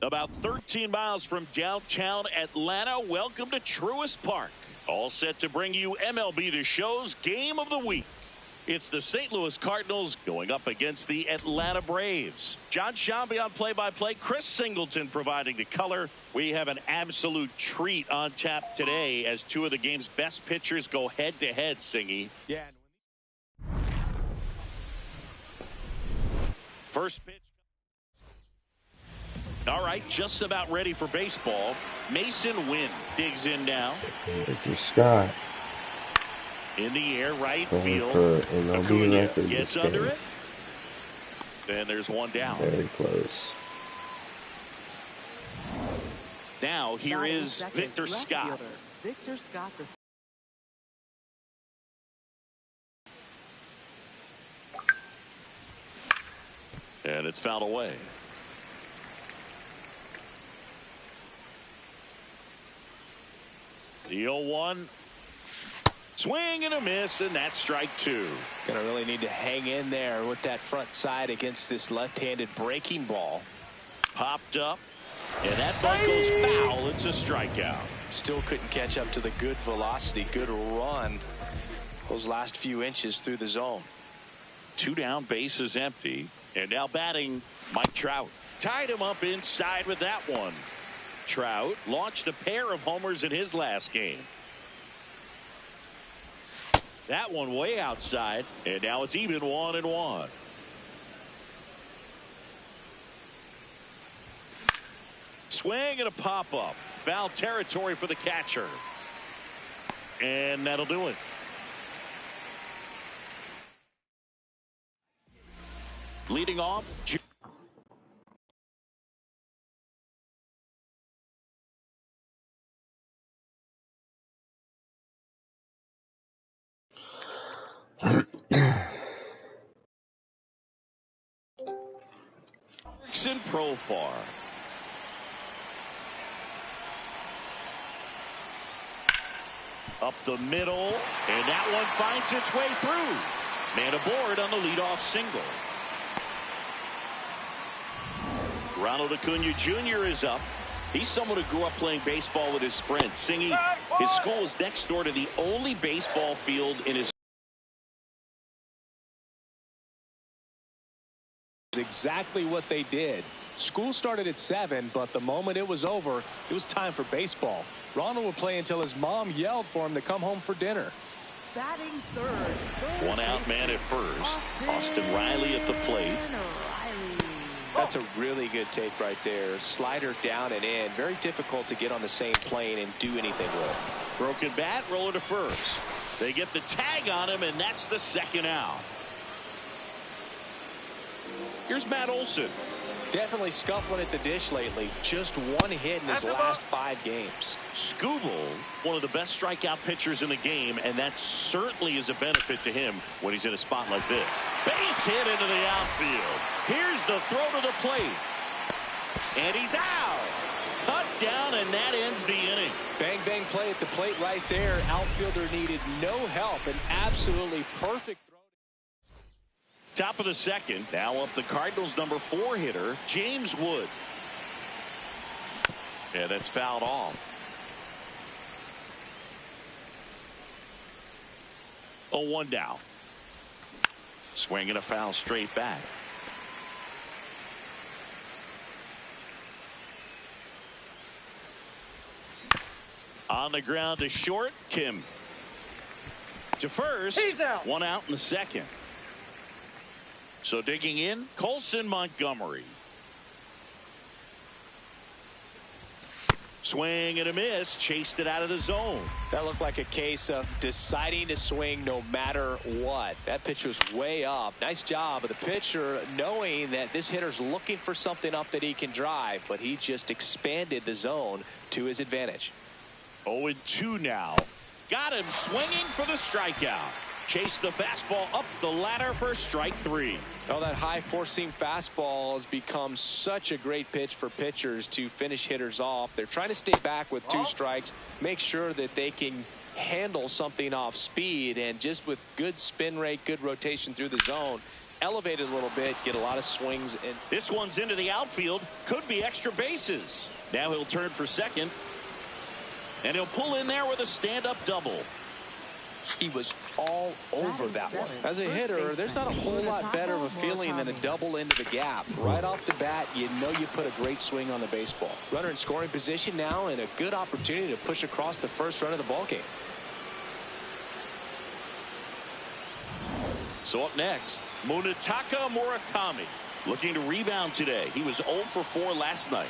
About 13 miles from downtown Atlanta, welcome to Truist Park. All set to bring you MLB The Show's Game of the Week. It's the St. Louis Cardinals going up against the Atlanta Braves. John Shambi on play-by-play. Chris Singleton providing the color. We have an absolute treat on tap today as two of the game's best pitchers go head-to-head, Singy. Yeah. First pitch. All right, just about ready for baseball. Mason Wynn digs in now. Victor Scott. In the air, right field. Acuna gets under it. And there's one down. Very close. Now here is Victor Scott. Victor Scott. And it's fouled away. The 0-1. Swing and a miss, and that's strike two. Gonna really need to hang in there with that front side against this left-handed breaking ball. Popped up, and that ball goes foul. It's a strikeout. Still couldn't catch up to the good velocity, good run those last few inches through the zone. Two down, bases empty, and now batting Mike Trout. Tied him up inside with that one. Trout launched a pair of homers in his last game. That one way outside, and now it's even 1-1. Swing and a pop-up. Foul territory for the catcher. And that'll do it. Leading off, Jurickson Profar. Up the middle, and that one finds its way through. Man aboard on the leadoff single. Ronald Acuna Jr. is up. He's someone who grew up playing baseball with his friends. Singing, his school is next door to the only baseball field in his. Exactly what they did. School started at 7, but the moment it was over, it was time for baseball. Ronald would play until his mom yelled for him to come home for dinner. Batting third. One out man at first. Austin Riley at the plate. That's a really good take right there. Slider down and in. Very difficult to get on the same plane and do anything with. Broken bat, roller to first. They get the tag on him, and that's the second out. Here's Matt Olson. Definitely scuffling at the dish lately. Just one hit in his last 5 games. Skubal, one of the best strikeout pitchers in the game, and that certainly is a benefit to him when he's in a spot like this. Base hit into the outfield. Here's the throw to the plate. And he's out. Cut down, and that ends the inning. Bang, bang play at the plate right there. Outfielder needed no help. An absolutely perfect throw. Top of the second. Now up the Cardinals' number 4 hitter, James Wood. And that's fouled off. 0-1 down. Swinging a foul straight back. On the ground to short, Kim. To first. He's out. One out in the second. So digging in, Colson Montgomery. Swing and a miss, chased it out of the zone. That looked like a case of deciding to swing no matter what. That pitch was way up. Nice job of the pitcher knowing that this hitter's looking for something up that he can drive, but he just expanded the zone to his advantage. 0-2 now. Got him swinging for the strikeout. Chased the fastball up the ladder for strike 3. Oh, that high four-seam fastball has become such a great pitch for pitchers to finish hitters off. They're trying to stay back with 2 strikes, make sure that they can handle something off speed, and just with good spin rate, good rotation through the zone, elevate it a little bit, get a lot of swings. And this one's into the outfield. Could be extra bases. Now he'll turn for second. And he'll pull in there with a stand-up double. He was all over that one. As a hitter, there's not a whole lot better of a feeling than a double into the gap. Right off the bat, you know you put a great swing on the baseball. Runner in scoring position now, and a good opportunity to push across the first run of the ballgame. So up next, Munetaka Murakami looking to rebound today. He was 0 for 4 last night.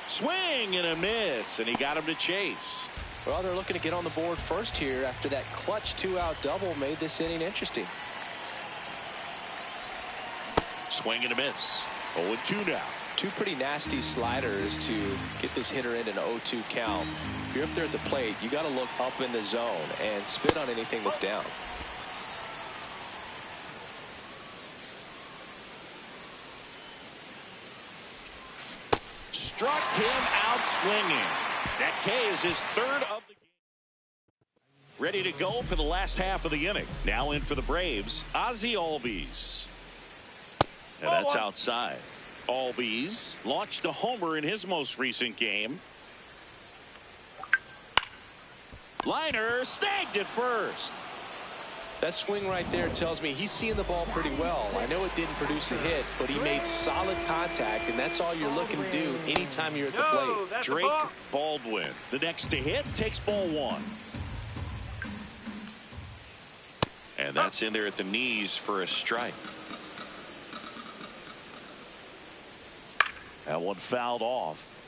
Swing and a miss, and he got him to chase. Well, they're looking to get on the board first here after that clutch 2-out double made this inning interesting. Swing and a miss. 0-2 now. Two pretty nasty sliders to get this hitter in an 0-2 count. If you're up there at the plate, you got to look up in the zone and spit on anything that's down. Struck him out swinging. That K is his third of the game. Ready to go for the last half of the inning. Now in for the Braves, Ozzie Albies. And that's outside. Albies launched a homer in his most recent game. Liner snagged at first. That swing right there tells me he's seeing the ball pretty well. I know it didn't produce a hit, but he made solid contact, and that's all you're looking to do anytime you're at the plate. Drake Baldwin, the next to hit, takes ball 1. And that's in there at the knees for a strike. That one fouled off.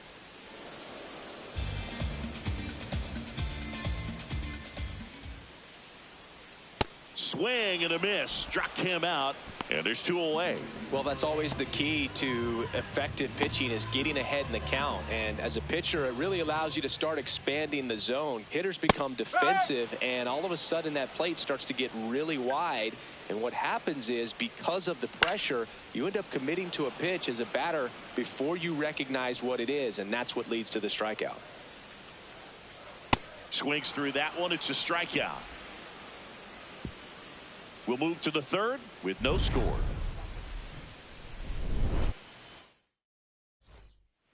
Swing and a miss, struck him out, and there's 2 away. Well, that's always the key to effective pitching, is getting ahead in the count. And as a pitcher, it really allows you to start expanding the zone. Hitters become defensive, and all of a sudden that plate starts to get really wide. And what happens is, because of the pressure, you end up committing to a pitch as a batter before you recognize what it is, and that's what leads to the strikeout. Swings through that one. It's a strikeout. We'll move to the third with no score.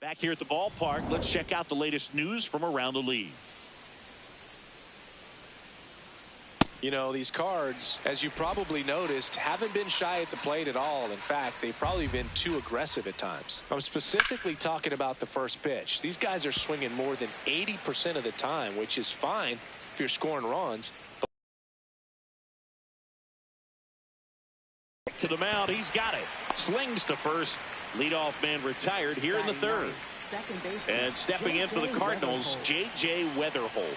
Back here at the ballpark, let's check out the latest news from around the league. You know, these Cards, as you probably noticed, haven't been shy at the plate at all. In fact, they've probably been too aggressive at times. I'm specifically talking about the first pitch. These guys are swinging more than 80% of the time, which is fine if you're scoring runs. To the mound, he's got it. Slings to first. Leadoff man retired here in the third. And stepping in for the Cardinals, J.J. Weatherholt.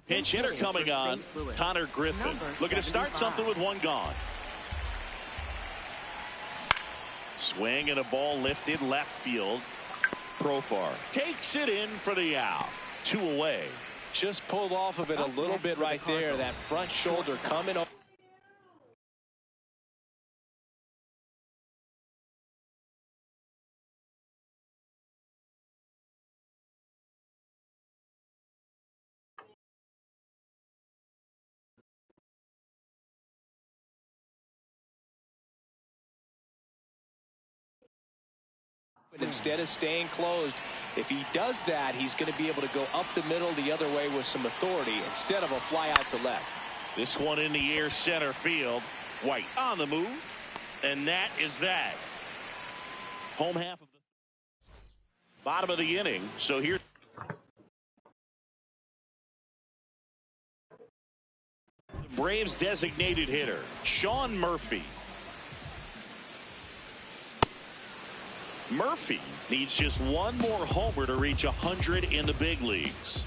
Pinch hitter coming on, Connor Griffin. Looking to start something with 1 gone. Swing and a ball lifted left field. Profar takes it in for the out. 2 away. Just pulled off of it a little bit right there. That front shoulder coming up. But instead of staying closed, if he does that, he's going to be able to go up the middle the other way with some authority instead of a fly out to left. This one in the air, center field. White on the move, and that is that. Home half of the bottom of the inning. So here, the Braves designated hitter, Sean Murphy. Murphy needs just 1 more homer to reach 100 in the big leagues.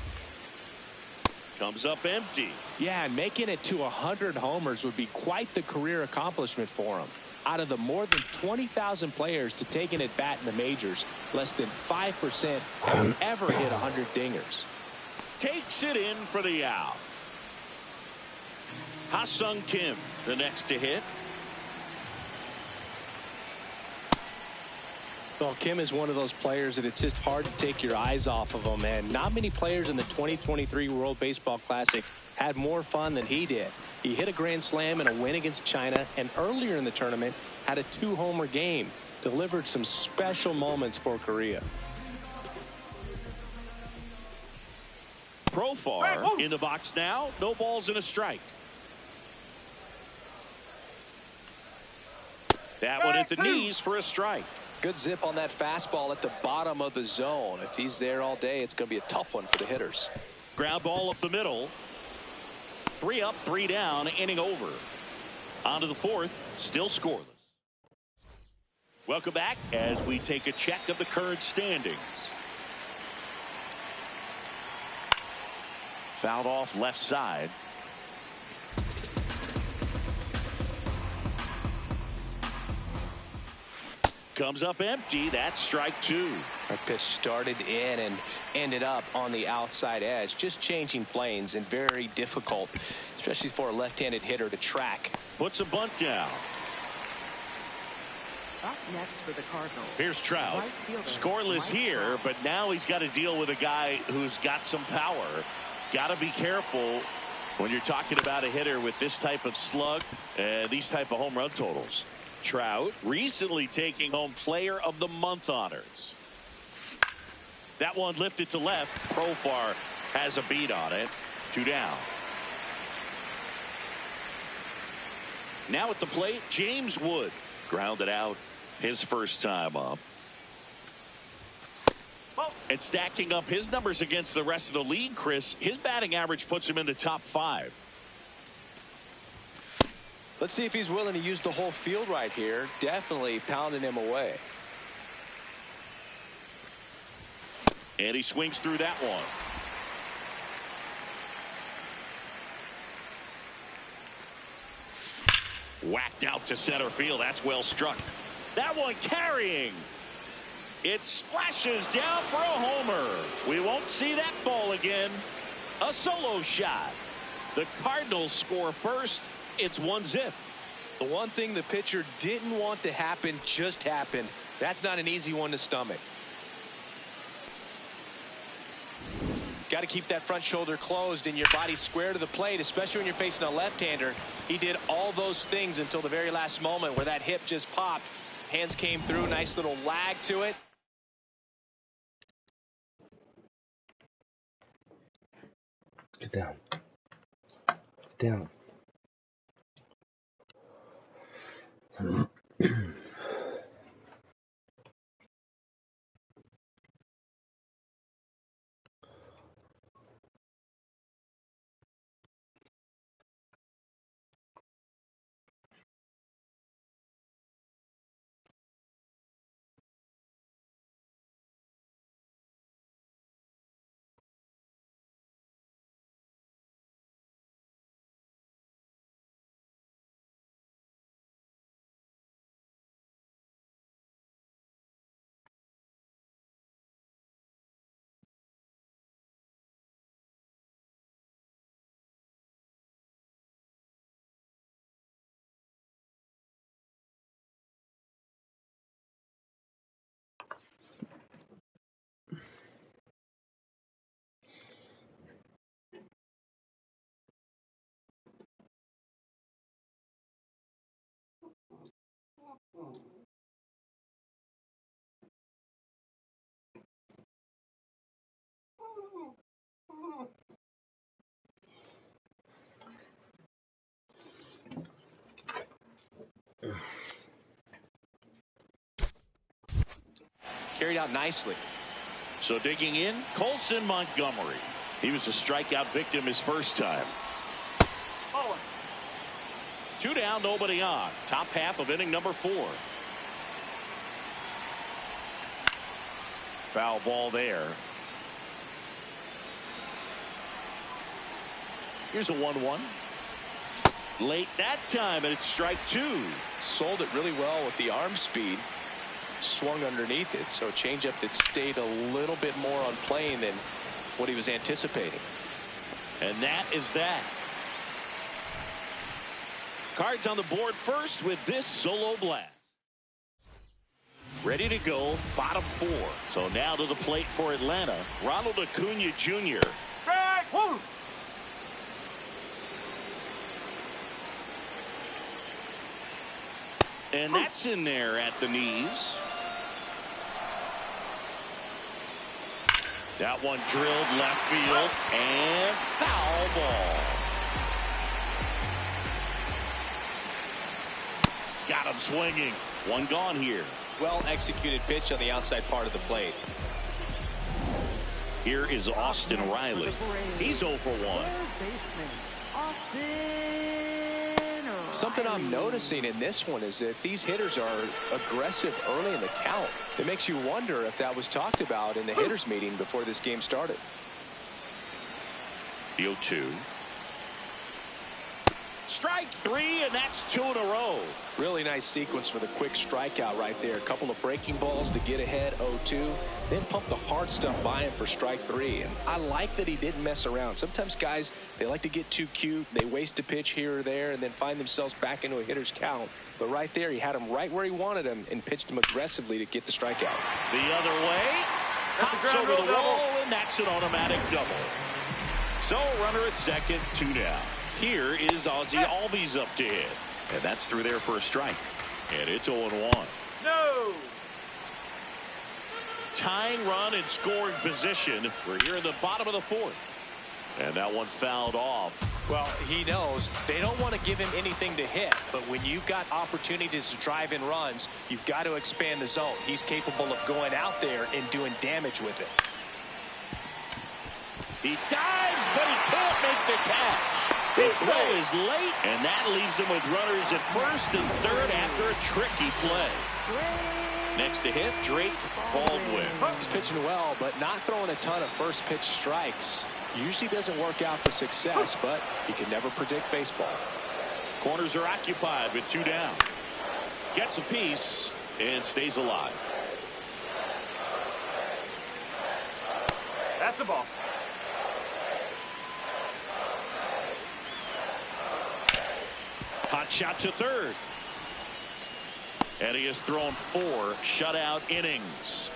Comes up empty. Yeah, and making it to 100 homers would be quite the career accomplishment for him. Out of the more than 20,000 players to take an at-bat in the majors, less than 5% have ever hit 100 dingers. Takes it in for the out. Ha-Sung Kim, the next to hit. Well, Kim is one of those players that it's just hard to take your eyes off of him, and not many players in the 2023 World Baseball Classic had more fun than he did. He hit a grand slam in a win against China, and earlier in the tournament had a 2-homer game, delivered some special moments for Korea. Profar in the box now. No balls and a strike. That one hit the knees for a strike. Good zip on that fastball at the bottom of the zone. If he's there all day, it's going to be a tough one for the hitters. Ground ball up the middle. 3 up, 3 down, inning over. On to the fourth, still scoreless. Welcome back as we take a check of the current standings. Fouled off left side. Comes up empty. That's strike 2. That pitch started in and ended up on the outside edge. Just changing planes and very difficult, especially for a left-handed hitter to track. Puts a bunt down. Up next for the Cardinals. Here's Trout. Right fielder, Scoreless Mike here, Trout. but now he's got to deal with a guy who's got some power. Got to be careful when you're talking about a hitter with this type of slug and these type of home run totals. Trout recently taking home Player of the Month honors. That one lifted to left. Profar has a beat on it. 2 down. Now at the plate, James Wood grounded out his first time up. And stacking up his numbers against the rest of the league, Chris, his batting average puts him in the top 5. Let's see if he's willing to use the whole field right here. Definitely pounding him away. And he swings through that one. Whacked out to center field. That's well struck. That one carrying. It splashes down for a homer. We won't see that ball again. A solo shot. The Cardinals score first. It's 1-0. The one thing the pitcher didn't want to happen just happened. That's not an easy one to stomach. Got to keep that front shoulder closed and your body square to the plate, especially when you're facing a left-hander. He did all those things until the very last moment where that hip just popped. Hands came through, nice little lag to it. Get down. Get down. Carried out nicely. So digging in, Colson Montgomery. He was a strikeout victim his first time. 2 down, nobody on. Top half of inning number 4. Foul ball there. Here's a 1-1. Late that time, and it's strike 2. Sold it really well with the arm speed. Swung underneath it, so a changeup that stayed a little bit more on plane than what he was anticipating. And that is that. Cards on the board first with this solo blast. Ready to go, bottom 4. So now to the plate for Atlanta, Ronald Acuna Jr. And that's in there at the knees. That one drilled left field and foul ball. Got him swinging. One gone here. Well executed pitch on the outside part of the plate. Here is Austin Riley. He's 0 for 1. Something I'm noticing in this one is that these hitters are aggressive early in the count. It makes you wonder if that was talked about in the hitters meeting before this game started. The 0-2. Strike 3, and that's 2 in a row. Really nice sequence for the quick strikeout right there. A couple of breaking balls to get ahead, 0-2. Then pump the hard stuff by him for strike 3. And I like that he didn't mess around. Sometimes guys, they like to get too cute. They waste a pitch here or there and then find themselves back into a hitter's count. But right there, he had him right where he wanted him and pitched him aggressively to get the strikeout. The other way. Pops over the wall, and that's an automatic double. So runner at second, 2 down. Here is Ozzie Albies up to hit. And that's through there for a strike. And it's 0-1. No! Tying run in scoring position. We're here in the bottom of the 4th. And that one fouled off. Well, he knows they don't want to give him anything to hit. But when you've got opportunities to drive in runs, you've got to expand the zone. He's capable of going out there and doing damage with it. He dives, but he can't make the catch. The throw is late, and that leaves him with runners at first and third after a tricky play. Next to hit, Drake Baldwin. He's pitching well, but not throwing a ton of first pitch strikes. Usually doesn't work out for success, but you can never predict baseball. Corners are occupied with 2 down. Gets a piece and stays alive. That's a ball. Hot shot to third. And he has thrown 4 shutout innings.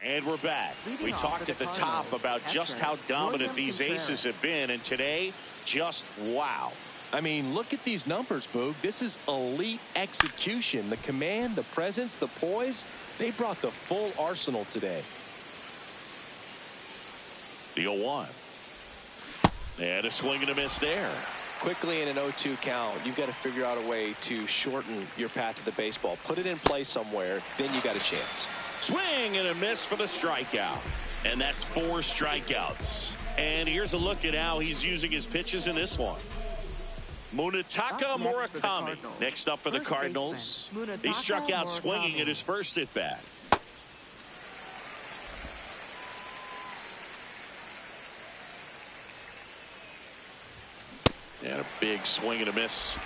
And we're back. We talked at the top about just how dominant these aces have been, and today, just wow. I mean, look at these numbers, Boog. This is elite execution. The command, the presence, the poise, they brought the full arsenal today. The 0-1. And a swing and a miss there. Quickly in an 0-2 count, you've got to figure out a way to shorten your path to the baseball. Put it in play somewhere, then you got a chance. Swing and a miss for the strikeout. And that's 4 strikeouts. And here's a look at how he's using his pitches in this one. Munetaka Murakami next up for the Cardinals. He struck out swinging at his first at bat. And a big swing and a miss.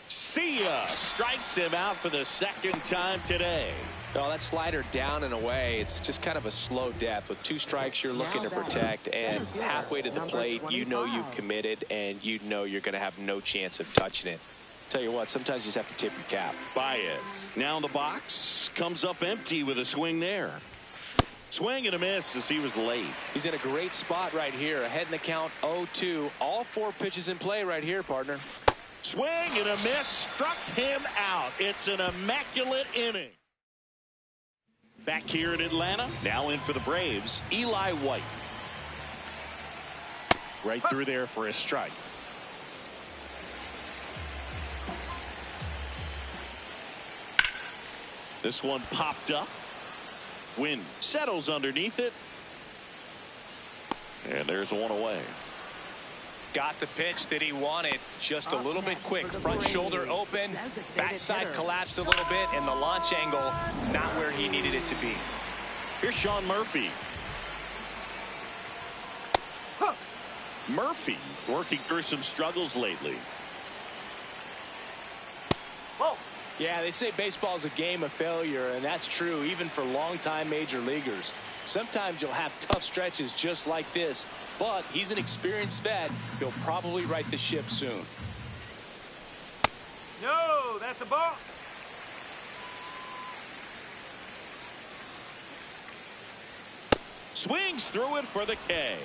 See ya! Strikes him out for the 2nd time today. Oh, that slider down and away. It's just kind of a slow death. With 2 strikes, you're looking to protect, and halfway to the plate, you know you've committed, and you know you're going to have no chance of touching it. Tell you what, sometimes you just have to tip your cap. Baez now in the box, comes up empty with a swing there. Swing and a miss as he was late. He's in a great spot right here. Ahead in the count, 0-2. All 4 pitches in play right here, partner. Swing and a miss, struck him out. It's an immaculate inning. Back here in Atlanta, now in for the Braves, Eli White. Right through there for a strike. This one popped up. Wind settles underneath it. And there's one away. Got the pitch that he wanted, just a little bit quick. Front shoulder open, backside collapsed a little bit, and the launch angle not where he needed it to be. Here's Sean Murphy. Murphy working through some struggles lately. Yeah, they say baseball is a game of failure, and that's true even for longtime major leaguers. Sometimes you'll have tough stretches just like this, but he's an experienced vet. He'll probably right the ship soon. No, that's a ball. Swings through it for the K.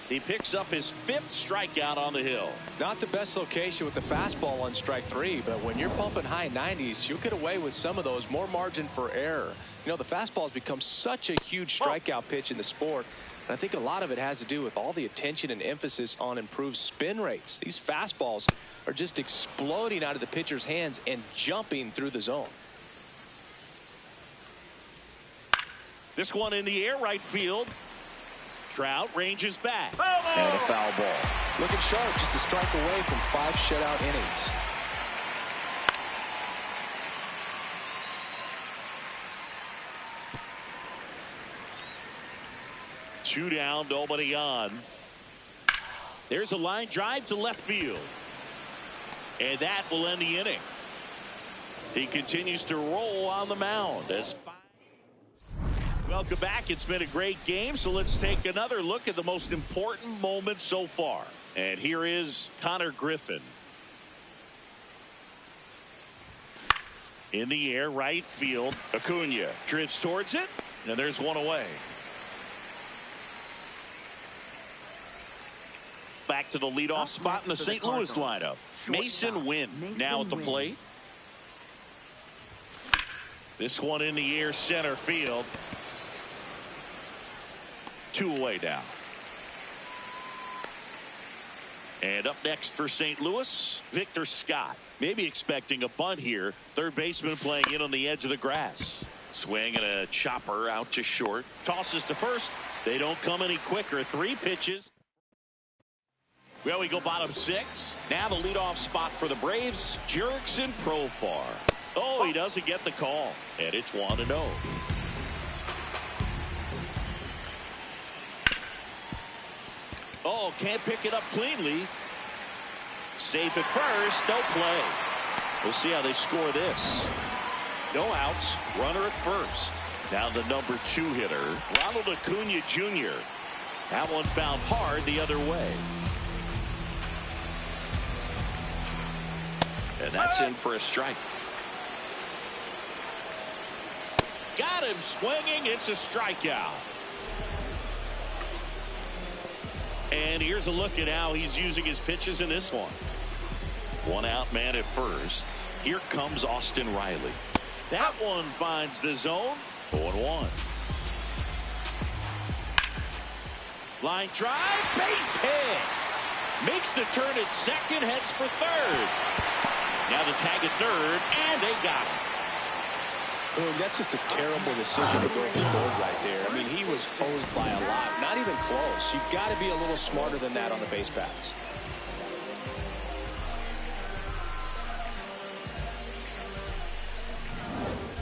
He picks up his 5th strikeout on the hill. Not the best location with the fastball on strike 3, but when you're pumping high 90s, you'll get away with some of those. More margin for error. You know, the fastball has become such a huge strikeout pitch in the sport. And I think a lot of it has to do with all the attention and emphasis on improved spin rates. These fastballs are just exploding out of the pitcher's hands and jumping through the zone. This one in the air, right field. Trout ranges back. And a foul ball. Looking sharp, just a strike away from 5 shutout innings. Two down, nobody on. There's a line drive to left field. And that will end the inning. He continues to roll on the mound as welcome back. It's been a great game, so let's take another look at the most important moment so far. And here is Connor Griffin. In the air, right field. Acuna drifts towards it, and there's one away. Back to the leadoff spot in the St. Louis lineup. Mason Wynn now at the plate. This one in the air, center field. 2 away now. And up next for St. Louis, Victor Scott. Maybe expecting a bunt here. Third baseman playing in on the edge of the grass. Swing and a chopper out to short. Tosses to first. They don't come any quicker. 3 pitches. Well, we go bottom 6. Now the leadoff spot for the Braves, Jurickson Profar. Oh, he doesn't get the call. And it's 1-0. Oh, can't pick it up cleanly. Safe at first, no play. We'll see how they score this. No outs, runner at first. Now the number 2 hitter, Ronald Acuna Jr. That one found hard the other way. And that's in for a strike. Got him swinging. It's a strikeout. And here's a look at how he's using his pitches in this one. 1 out, man at first. Here comes Austin Riley. That one finds the zone. 0-1. Line drive, base hit. Makes the turn at second, heads for third. Now the tag at third, and they got him. Boom, that's just a terrible decision to go for third right there. I mean, he was hosed by a lot. Not even close. You've got to be a little smarter than that on the base paths.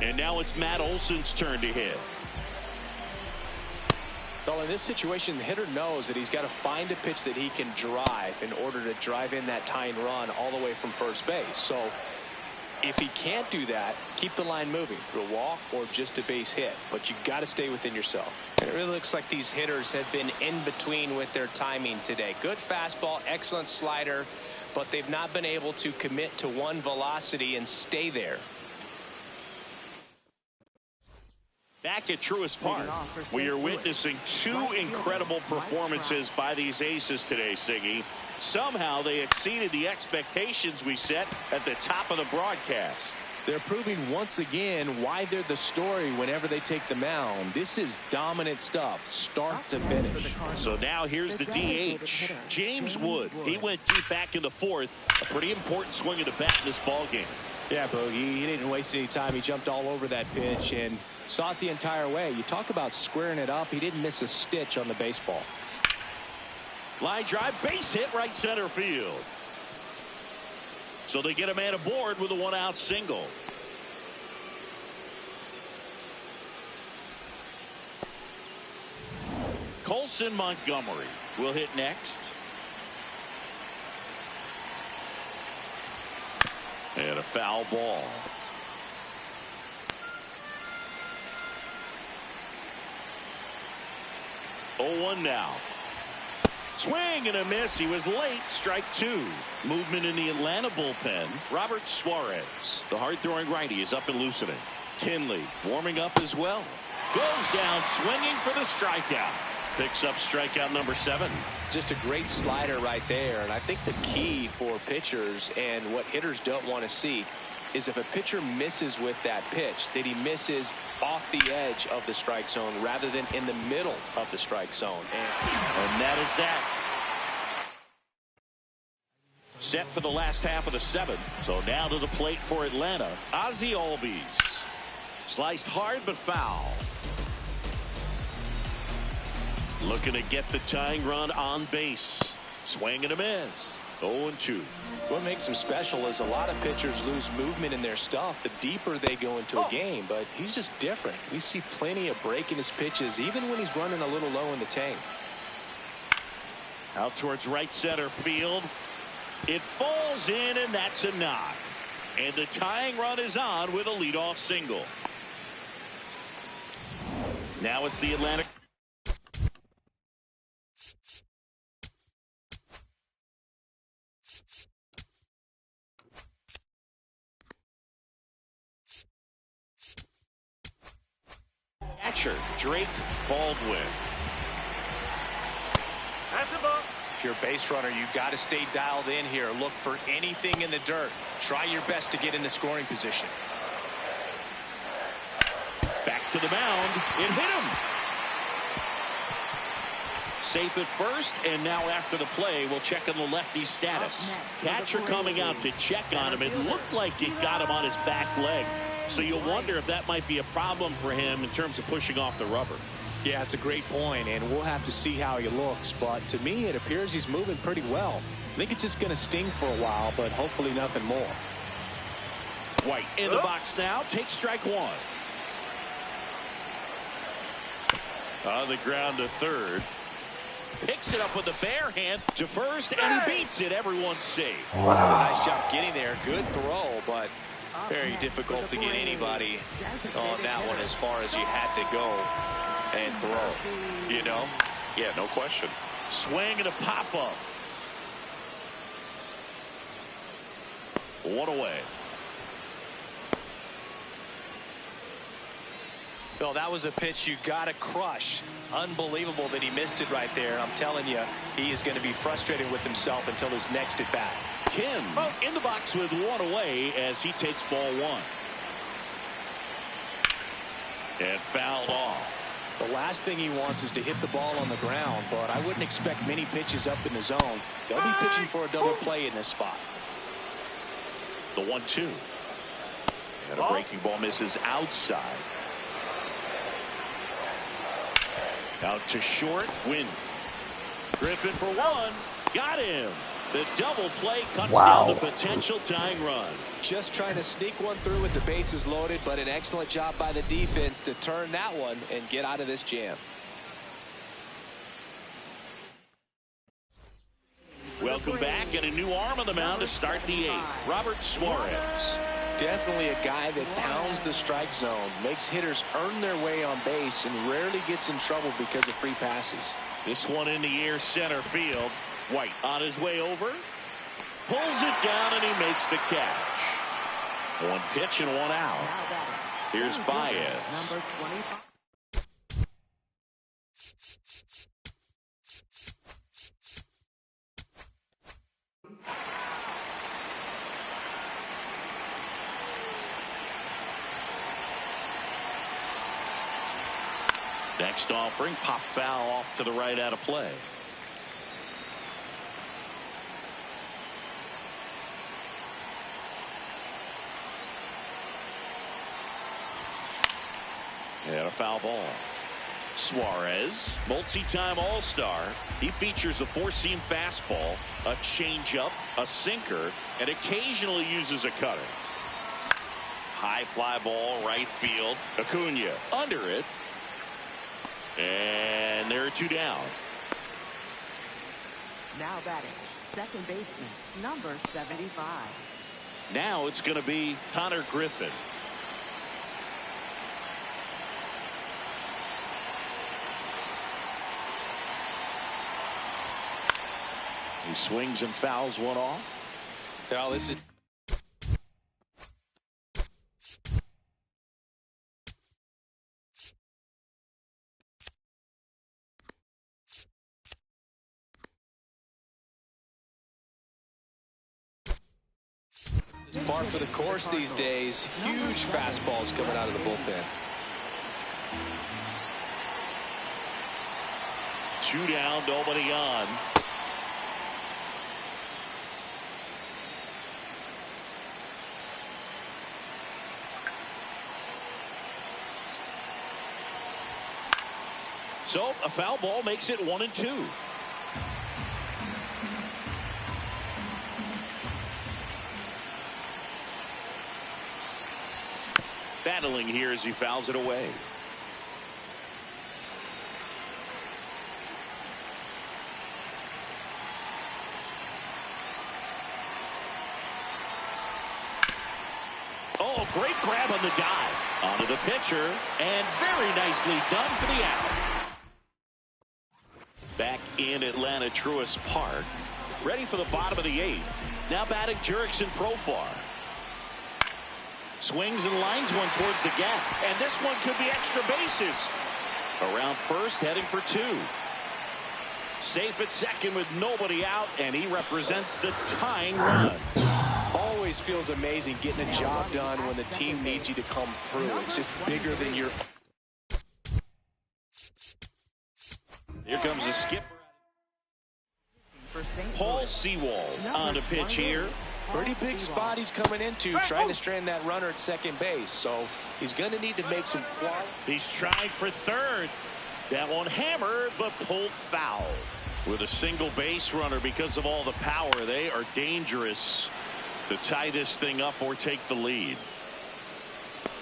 And now it's Matt Olson's turn to hit. Well, in this situation, the hitter knows that he's got to find a pitch that he can drive in order to drive in that tying run all the way from first base. So if he can't do that, keep the line moving through a walk or just a base hit. But you got to stay within yourself. And it really looks like these hitters have been in between with their timing today. Good fastball, excellent slider, but they've not been able to commit to one velocity and stay there. Back at Truist Park, we are witnessing 2 incredible performances by these aces today, Siggy. Somehow they exceeded the expectations we set at the top of the broadcast. They're proving once again why they're the story whenever they take the mound. This is dominant stuff, start to finish. So now here's the DH, James Wood. He went deep back in the 4th. A pretty important swing of the bat in this ball game. Yeah, Bogey, he didn't waste any time. He jumped all over that pitch and saw it the entire way. You talk about squaring it up. He didn't miss a stitch on the baseball. Line drive, base hit, right center field. So they get a man aboard with a 1-out single. Colson Montgomery will hit next. And a foul ball. 0-1 now. Swing and a miss. He was late. Strike two. Movement in the Atlanta bullpen. Robert Suarez, the hard-throwing righty, is up and loosening. Kinley warming up as well. Goes down swinging for the strikeout. Picks up strikeout number 7. Just a great slider right there. And I think the key for pitchers and what hitters don't want to see is if a pitcher misses with that pitch, that he misses off the edge of the strike zone rather than in the middle of the strike zone. And that is that. Set for the last half of the 7th. So now to the plate for Atlanta. Ozzie Albies. Sliced hard but foul. Looking to get the tying run on base. Swing and a miss. 0-2. What makes him special is a lot of pitchers lose movement in their stuff the deeper they go into a game, but he's just different. We see plenty of break in his pitches even when he's running a little low in the tank. Out towards right center field. It falls in, and that's a knock. And the tying run is on with a leadoff single. Now it's the Atlanta. Catcher Drake Baldwin. If you're a base runner, you've got to stay dialed in here. Look for anything in the dirt. Try your best to get into scoring position. Back to the mound. It hit him. Safe at first, and now after the play, we'll check on the lefty's status. Catcher coming out to check on him. It looked like it got him on his back leg. So you'll wonder if that might be a problem for him in terms of pushing off the rubber. Yeah, it's a great point, and we'll have to see how he looks. But to me, it appears he's moving pretty well. I think it's just going to sting for a while, but hopefully nothing more. White in the box now. Takes strike one. On the ground to third. Picks it up with the bare hand to first, and he beats it. Everyone's safe. Wow. Nice job getting there. Good throw, but very difficult to get anybody on that one as far as you had to go and throw. You know? Yeah, no question. Swing and a pop-up. One away. Well, that was a pitch you got to crush. Unbelievable that he missed it right there. I'm telling you, he is going to be frustrated with himself until his next at bat. Kim in the box with one away as he takes ball one. And fouled off. The last thing he wants is to hit the ball on the ground, but I wouldn't expect many pitches up in the zone. They'll be pitching for a double play in this spot. The 1-2. And a breaking ball misses outside. Out to short. Win. Griffin for one. Got him. The double play cuts down the potential tying run. Just trying to sneak one through with the bases loaded, but an excellent job by the defense to turn that one and get out of this jam. Welcome back, and a new arm on the mound to start the 8th. Robert Suarez. Definitely a guy that pounds the strike zone, makes hitters earn their way on base, and rarely gets in trouble because of free passes. This one in the air center field. White on his way over. Pulls it down, and he makes the catch. One pitch and one out. Here's Baez. Number 25. Next offering, pop foul off to the right out of play. And a foul ball. Suarez, multi-time All-Star. He features a four-seam fastball, a changeup, a sinker, and occasionally uses a cutter. High fly ball, right field. Acuna under it. And there are two down. Now batting, second baseman, number 75. Now it's going to be Connor Griffin. He swings and fouls one off. Well, this is par for the course these days. Huge fastballs coming out of the bullpen. 2 down, nobody on. So a foul ball makes it 1-2. Battling here as he fouls it away. Oh, great grab on the dive. Onto the pitcher, and very nicely done for the out. Back in Atlanta Truist Park. Ready for the bottom of the 8th. Now batting Jurickson Profar. Swings and lines one towards the gap. And this one could be extra bases. Around first, heading for 2. Safe at second with nobody out, and he represents the tying run. Always feels amazing getting a job done when the team needs you to come through. It's just bigger than your... Here comes the skipper. Paul Sewald on the pitch here. Pretty big spot he's coming into, trying to strand that runner at second base. So he's going to need to make some quality. He's trying for third. That one hammered, but pulled foul. With a single base runner, because of all the power, they are dangerous to tie this thing up or take the lead.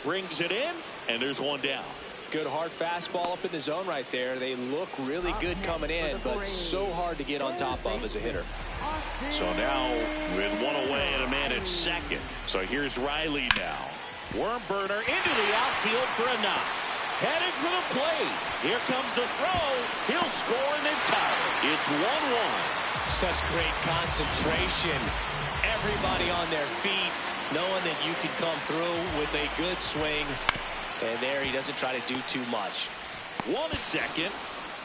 Brings it in, and there's one down. Good hard fastball up in the zone right there. They look really good coming in, but so hard to get on top of as a hitter. So now with one away and a man at second. So here's Riley now. Worm burner into the outfield for a knock. Headed for the plate. Here comes the throw. He'll score and then tie it. It's 1-1. Such great concentration. Everybody on their feet, knowing that you can come through with a good swing. And there he doesn't try to do too much. 1 at second.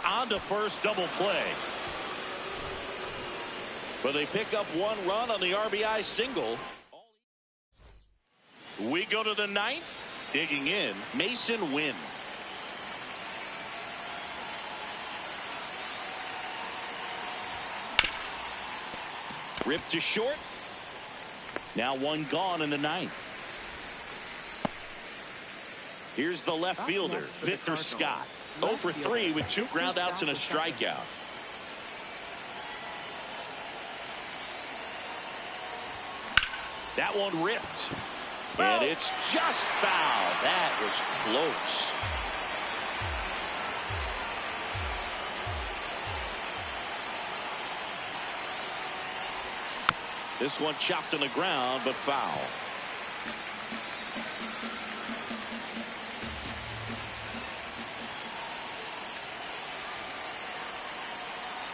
On to first, double play. But they pick up 1 run on the RBI single. We go to the 9th. Digging in, Mason Wynn. Ripped to short. Now 1 gone in the 9th. Here's the left fielder, Victor Scott. 0 for 3 with 2 groundouts and a strikeout. That one ripped. And it's just foul. That was close. This one chopped on the ground, but foul.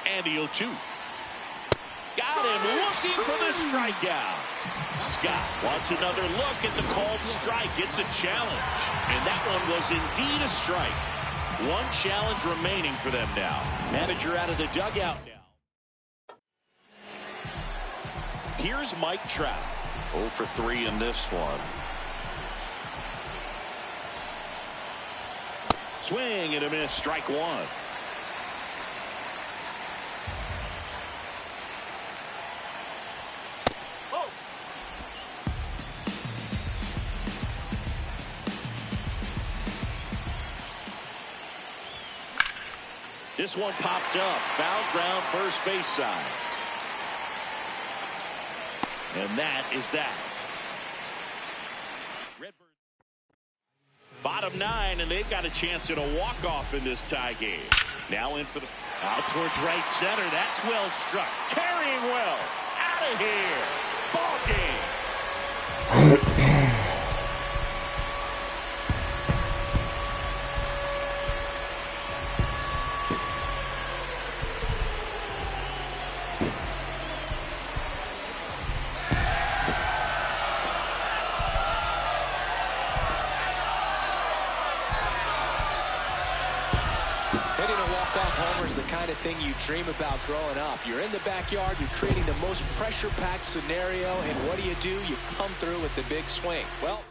And the 0-2. Got him looking for the strikeout. Scott wants another look at the called strike. It's a challenge. And that one was indeed a strike. 1 challenge remaining for them now. Manager out of the dugout now. Here's Mike Trout. 0 for 3 in this one. Swing and a miss. Strike 1. This one popped up. Foul ground, first base side. And that is that. Redbird. Bottom 9, and they've got a chance at a walk-off in this tie game. Now in for the out towards right center. That's well struck. Carrying well. Out of here. Ball game. Hitting a walk-off homer is the kind of thing you dream about growing up. You're in the backyard, you're creating the most pressure-packed scenario, and what do? You come through with the big swing. Well,